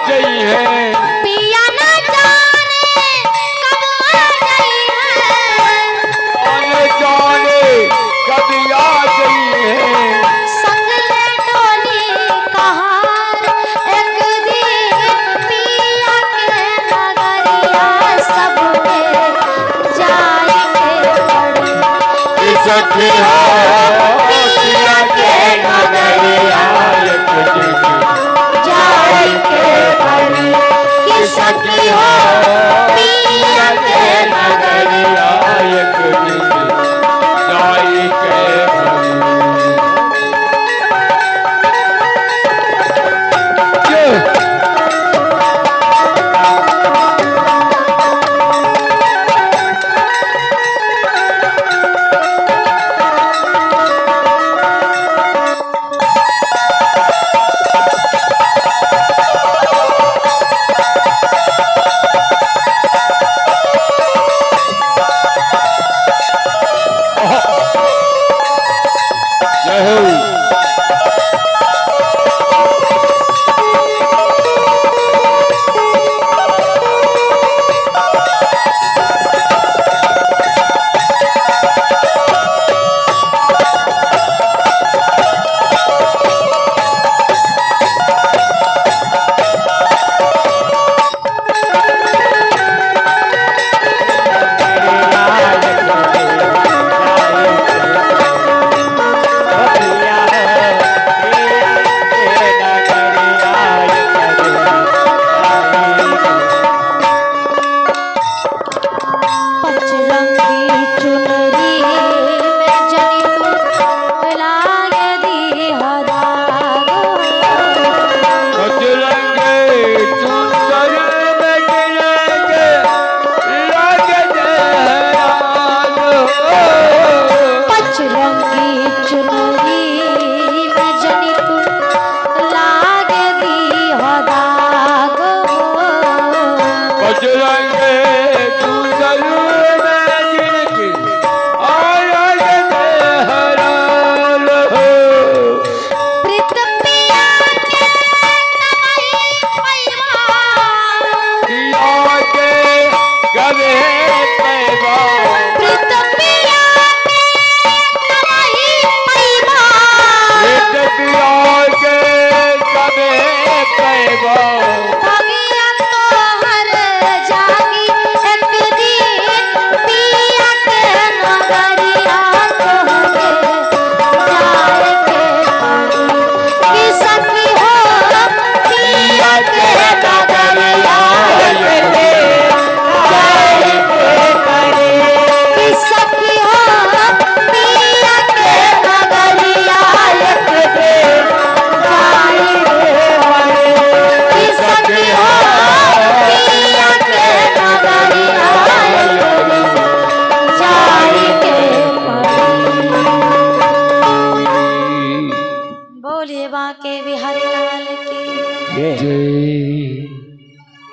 जाइए पिया ना जाने कब आ जाइए आने जाने कब आ जाइए संग ले डोली कहार एक दिन पिया के नगरिया सबके जाएंगे पड़ी सखी हो पिया के नगरिया एक दिन जाएंगे पड़ी कि सखी हो पिया के नगरिया एक दिन जाई के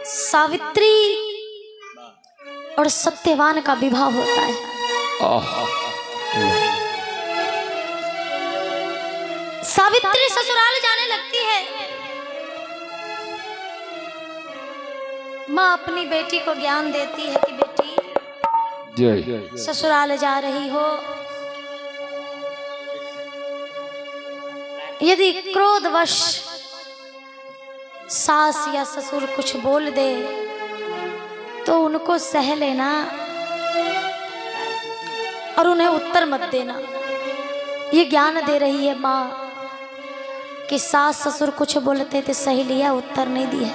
सावित्री और सत्यवान का विवाह होता है। सावित्री ससुराल जाने लगती है। माँ अपनी बेटी को ज्ञान देती है कि बेटी ससुराल जा रही हो, यदि क्रोधवश सास या ससुर कुछ बोल दे तो उनको सह लेना और उन्हें उत्तर मत देना। ये ज्ञान दे रही है माँ कि सास ससुर कुछ बोलते थे सही लिया, उत्तर नहीं दिया।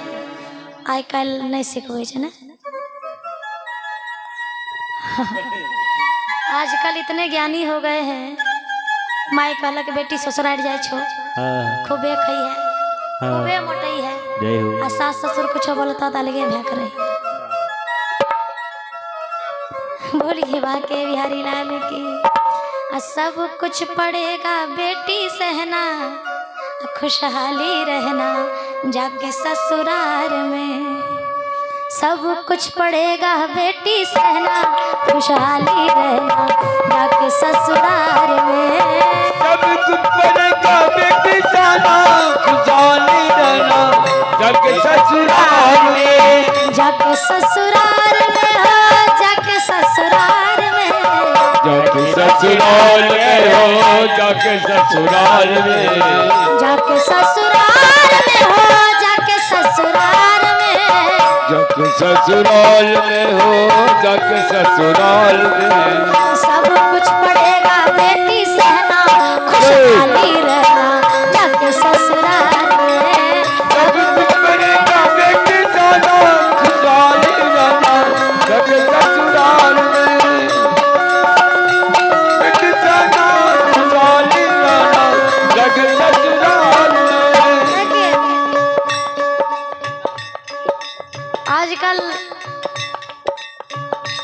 आज कल नहीं सिखवे छे ना। आजकल इतने ज्ञानी हो गए हैं। माई कहला कि बेटी ससुराल जाए छो, खूबे खाई है, खूबे मोटई है, आ सास ससुर कुछ बोलता था लगे भैक रही। बोलिए बाके बिहारी लाल की। सब कुछ पड़ेगा बेटी सहना, खुशहाली रहना जाके ससुराल में। सब कुछ पड़ेगा बेटी सहना, खुशहाली रहना जाके ससुराल में। सब कुछ पड़ेगा बेटी सहना, खुशहाली रहना जाके ससुराल में, जाके ससुराल में हो, जाके ससुराल में, जाके ससुराल में हो, जाके ससुराल में, जाके ससुराल में हो, जाके ससुराल में, जाके ससुराल में हो, जाके ससुराल में, सब कुछ पड़ेगा बेटी सहना, खुशहाली रहना, जाके ससुराल में, सब कुछ पड़ेगा बेटी सहना, खुशहाली रहना, जाके ससुराल में, बेटी सहना, खुशहाली रहना, जाके ससुराल में। देखिए आजकल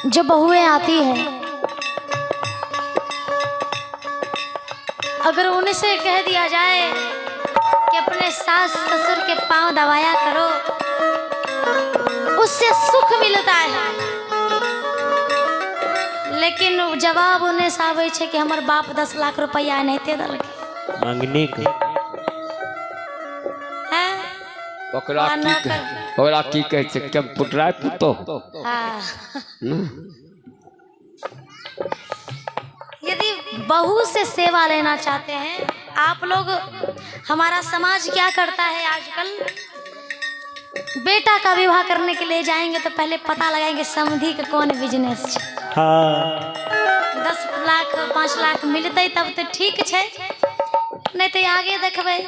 जो बहुएं आती हैं, अगर उनसे कह दिया जाए कि अपने सास ससुर के पांव दबाया करो, उससे सुख मिलता है, लेकिन जवाब उन्हें सावे छे कि हमार बाप 10 लाख रुपया नहीं थे दल मांगने के हैं। ओकरा की कह सकते पुतरा पुतो हाँ। यदि बहू से सेवा लेना चाहते हैं आप लोग, हमारा समाज क्या करता है आजकल, बेटा का विवाह करने के लिए जाएंगे तो पहले पता लगाएंगे समधी का कौन बिजनेस है। हाँ 10 लाख 5 लाख मिलते तब तो ठीक है, नहीं तो आगे देखबे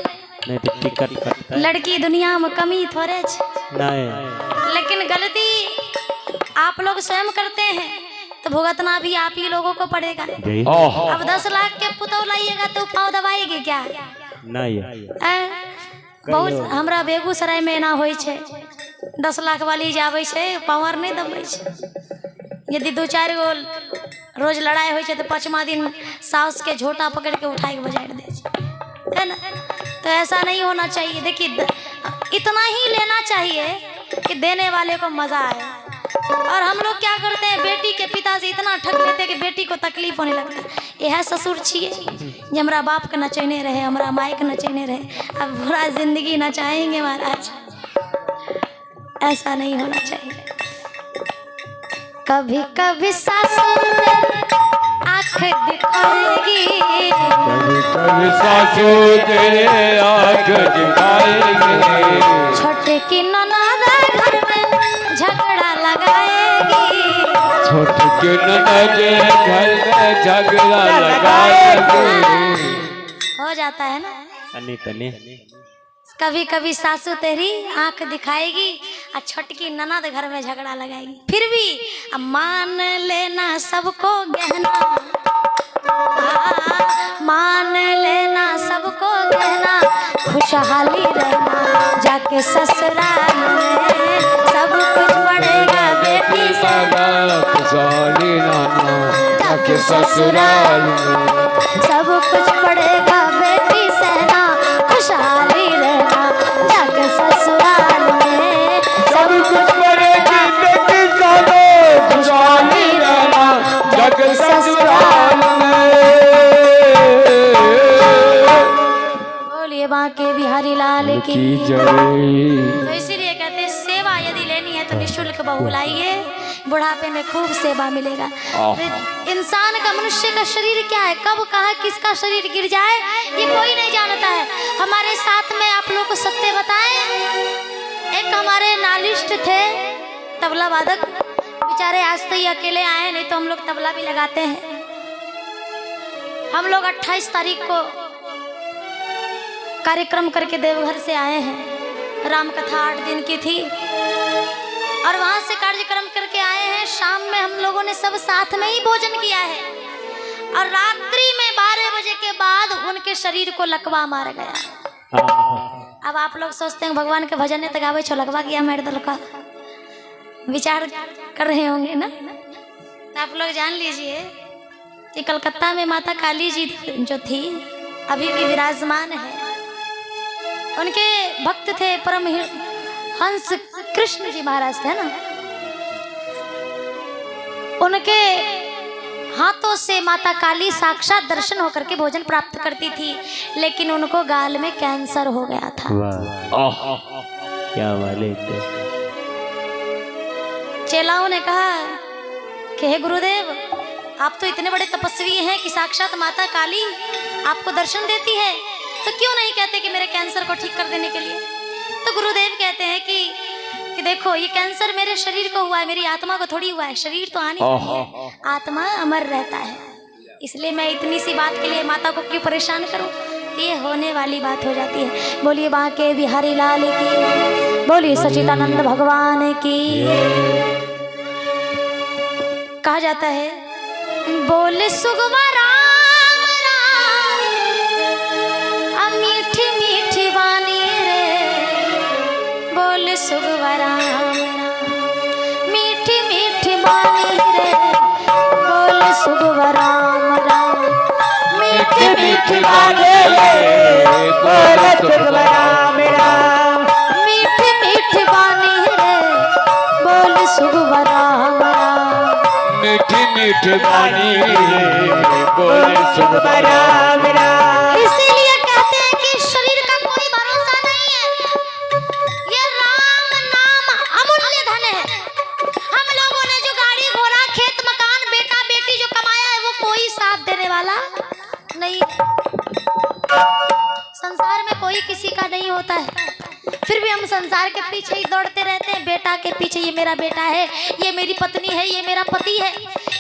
नहीं तो टिकट कटता है। लड़की दुनिया में कमी थोड़े छे, नहीं लेकिन गलती आप लोग स्वयं करते हैं तो भुगतना भी आप ही लोगों को पड़ेगा। यही अब 10 लाख के पुतौ लाइएगा तो पाँव दबाएगी क्या? नहीं बहुत हमरा बेगूसराय में ना होई छे, 10 लाख वाली जावे छे पावर नहीं दबाई छे। यदि 2-4 गो रोज लड़ाई होई छे तो 5वां दिन सास के झोटा पकड़ के उठा के बजाड़ दे छे, है ना? तो ऐसा नहीं होना चाहिए। देखिए इतना ही लेना चाहिए कि देने वाले को मजा आए। और हम लोग क्या करते हैं, बेटी के पिता से इतना ठग लेते हैं कि बेटी को तकलीफ होने लगता है। यह ससुर छिए जे हमारा बाप के नचैने रहे, हमारा माई के नचैने रहे, अब पूरा जिंदगी नचाएंगे महाराज। ऐसा नहीं होना चाहिए। कभी कभी सासुर आँख दिखाएगी, कभी कभी सासू तेरे आँख दिखाएंगे, छोटे की ननद घर में झगड़ा लगाएगी, छोटे की ननद घर में झगड़ा लगाएंगे। हो जाता है ना। तनी तनी कभी कभी सासू तेरी आंख दिखाएगी और छोटकी ननद घर में झगड़ा लगाएगी, फिर भी अब मान लेना सबको गहना, मान लेना सबको गहना, खुशहाली रहना जाके ससुराल में, सब कुछ पड़ेगा बेटी से, खुशहाली रहना जाके ससुराल में, सब कुछ पड़ेगा बेटी सहना, खुशहाली रहना जाके ससुराल में, सब कुछ पड़ेगी बेटी सालो, खुशहाली रहना जाके ससुराल में। बोलिए बांके बिहारी लाल की जय। तो इसीलिए कहते हैं सेवा यदि लेनी है तो निःशुल्क बहू लाइए, बुढ़ापे में खूब सेवा मिलेगा। इंसान का, मनुष्य का शरीर क्या है, कब कहाँ किसका शरीर गिर जाए ये कोई नहीं जानता है। हमारे साथ में आप लोग को सत्य बताएं, एक हमारे नालिस्ट थे तबला वादक, बेचारे आज तो ये अकेले आए, नहीं तो हम लोग तबला भी लगाते हैं। हम लोग 28 तारीख को कार्यक्रम करके देवघर से आए हैं, राम कथा 8 दिन की थी और वहां से कार्यक्रम करके आए हैं। शाम में हम लोगों ने सब साथ में ही भोजन किया है और रात्रि में 12 बजे के बाद उनके शरीर को लकवा मार गया। अब आप लोग सोचते हैं भगवान के भजन ने तो गावे छो, लकवा किया मेरे दल का, विचार कर रहे होंगे ना। तो आप लोग जान लीजिए कि कलकत्ता में माता काली जी जो थी अभी भी विराजमान है। उनके भक्त थे परम हंस कृष्ण जी महाराज थे ना, उनके हाथों से माता काली साक्षात दर्शन होकर के भोजन प्राप्त करती थी, लेकिन उनको गाल में कैंसर हो गया था। क्या वाले थे। चेलाओं ने कहा कि हे गुरुदेव, आप तो इतने बड़े तपस्वी हैं कि साक्षात माता काली आपको दर्शन देती है, तो क्यों नहीं कहते कि मेरे कैंसर को ठीक कर देने के लिए। तो गुरुदेव कहते हैं कि देखो, ये कैंसर मेरे शरीर को हुआ है, मेरी आत्मा को थोड़ी हुआ है। शरीर तो आने वाली है, आत्मा अमर रहता है, इसलिए मैं इतनी सी बात के लिए माता को क्यों परेशान करूं। ये होने वाली बात हो जाती है। बोलिए बांके बिहारी लाल की, बोलिए सच्चिदानंद भगवान की। कहा जाता है, बोले सुगवा राम राम, मीठी मीठी वाणी रे। बोले सुगवा राम राम, मीठी मीठी वाणी रे। बोले सुगवा राम राम, मीठी मीठी वाणी रे। बोले सुगवा राम राम, मीठी मीठी वाणी रे। बोले सुगवा राम राम, मीठी मीठी वाणी बोले सुगवा राम राम। इसीलिए कहते हैं कि शरीर का कोई भरोसा नहीं है, ये राम नाम अमूल्य धन है। हम लोगों ने जो गाड़ी घोड़ा खेत मकान बेटा बेटी जो कमाया है, वो कोई साथ देने वाला नहीं। संसार में कोई किसी का नहीं होता है, फिर भी हम संसार के पीछे ही दौड़ते रहते हैं। बेटा के पीछे, ये मेरा बेटा है, ये मेरी पत्नी है, ये मेरा पति है,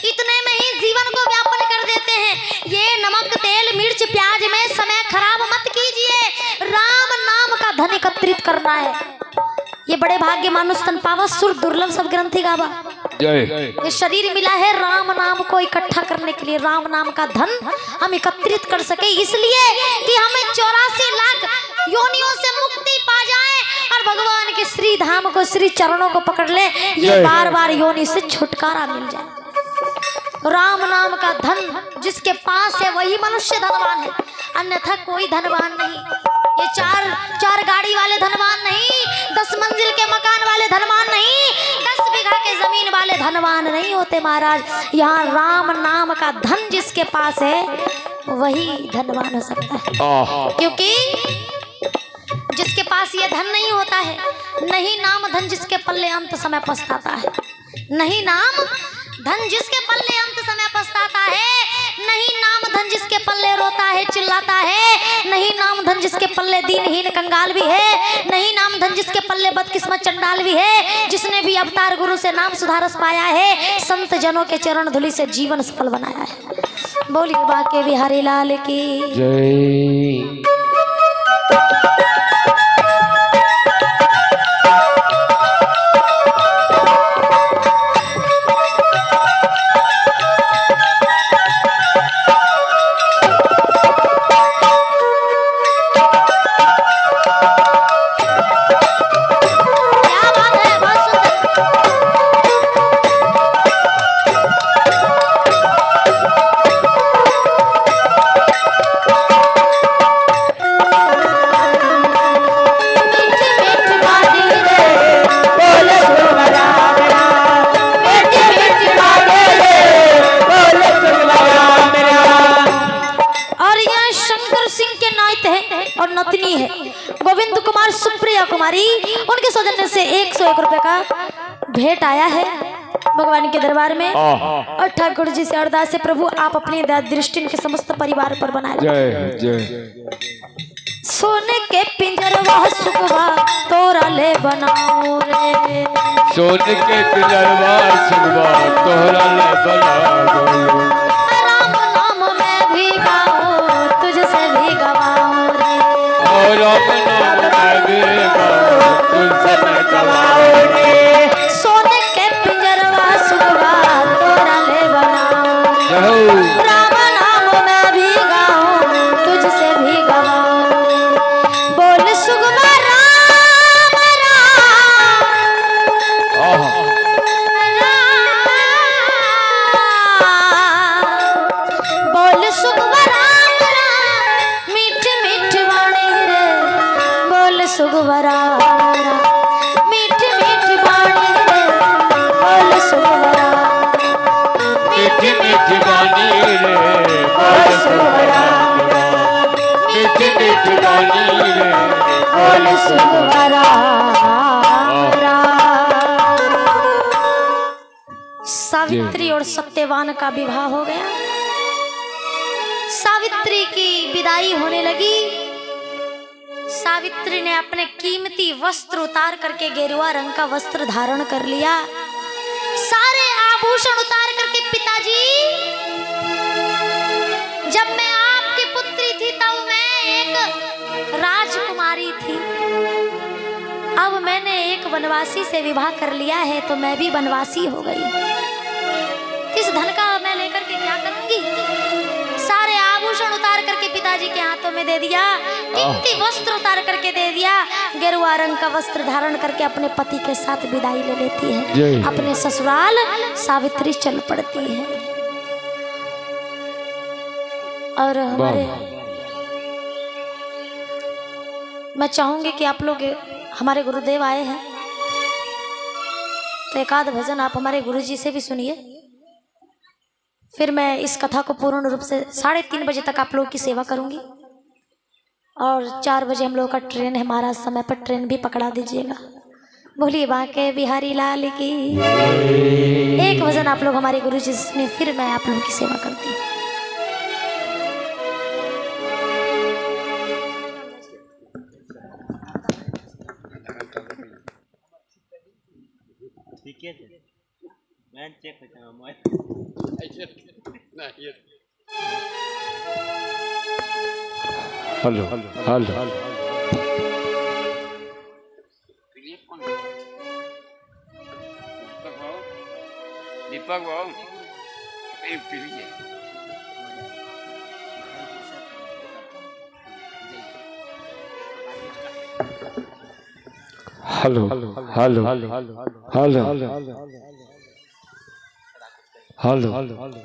इतने में ही जीवन को व्यापन कर देते हैं। ये नमक तेल मिर्च प्याज में समय खराब मत कीजिए, राम नाम का धन एकत्रित करना है। ये बड़े भाग्य मानुष तन पावा, सुर दुर्लभ सब ग्रंथि गावा। ये शरीर मिला है राम नाम को इकट्ठा करने के लिए, राम नाम का धन हम एकत्रित कर सके, इसलिए कि हमें 84 लाख योनियों से मुक्ति पा जाए और भगवान के श्री धाम को, श्री चरणों को पकड़ ले, ये बार बार योनि से छुटकारा मिल जाए। राम नाम का धन जिसके पास है वही मनुष्य धनवान है, अन्यथा कोई धनवान नहीं। ये चार गाड़ी वाले धनवान नहीं, 10 मंजिल के मकान वाले धनवान नहीं, 10 बीघा के जमीन वाले धनवान नहीं होते महाराज। यहाँ राम नाम का धन जिसके पास है वही धनवान हो सकता है, क्योंकि जिसके पास ये धन नहीं होता है, नहीं नाम धन जिसके पल्ले अंत समय पछताता है। नहीं नाम धन जिसके पल्ले अंत समय पछताता है, नहीं नाम धन जिसके पल्ले रोता है चिल्लाता है, नहीं नाम धन जिसके पल्ले दीनहीन कंगाल भी है, नहीं नाम धन जिसके पल्ले बदकिस्मत चंडाल भी है। जिसने भी अवतार गुरु से नाम सुधारस पाया है, संत जनों के चरण धूलि से जीवन सफल बनाया है। बोलिए बांके बिहारी लाल की जय। और नतनी है गोविंद कुमार सुप्रिया कुमारी, उनके सौजन्य से 101 रुपए का भेंट आया है भगवान के दरबार में। और ठाकुर जी से अरदास है, प्रभु आप अपनी दृष्टि के समस्त परिवार पर बनाए। जय जय। सोने के पिंजरवा सुखवा तोरा ले बनाओ रे, सोने के पिंजरवा सुखवा तोरा ले बनाओ। राम नाम में भी गाओ तुझसे भी गवाओ रे, राम नाम में भी गाओ तुझसे भी गवाओ रे। सोने के पिंजरवा सुखवा तोरा ले बनाओ, राम नाम में भी गाओ तुझसे भी गवाओ। बोल सुगमा राम राम, बोल सुगमा राम राम, मीठ मीठ वाणी रे। बोल सुगमा राम राम, मीठ मीठ वाणी रे। बोल सुगमा राम, मीठी मीठी वाणी रे। बोल सुगमा राम, मीठी मीठी वाणी रे। बोल सुगमा राम। सावित्री और सत्यवान का विवाह हो गया। सावित्री की विदाई होने लगी। सावित्री ने अपने कीमती वस्त्र उतार करके गेरुआ रंग का वस्त्र धारण कर लिया, सारे आभूषण उतार करके, पिताजी जब मैं आपकी पुत्री थी तब मैं एक राजकुमारी थी, अब मैंने एक वनवासी से विवाह कर लिया है तो मैं भी वनवासी हो गई। किस धन का मैं लेकर के क्या करूंगी? सारे आभूषण उतार करके पिताजी के हाथों में दे दिया, कीमती वस्त्र उतार करके दे दिया, गेरुआ रंग का वस्त्र धारण करके अपने पति के साथ विदाई ले लेती है। अपने ससुराल सावित्री चल पड़ती है। और हमारे, मैं चाहूंगी कि आप लोग, हमारे गुरुदेव आए हैं तो एक आध भजन आप हमारे गुरुजी से भी सुनिए, फिर मैं इस कथा को पूर्ण रूप से 3:30 बजे तक आप लोगों की सेवा करूंगी। और 4 बजे हम लोगों का ट्रेन है, महाराज समय पर ट्रेन भी पकड़ा दीजिएगा। बोलिए बांके बिहारी लाल की। एक भजन आप लोग हमारे गुरुजी से सुनिए, फिर मैं आप लोगों की सेवा करती हूँ। ठीक है, मैं चेक करता हूँ। हेलो हेलो दीपक भाव hello hello hello hello hello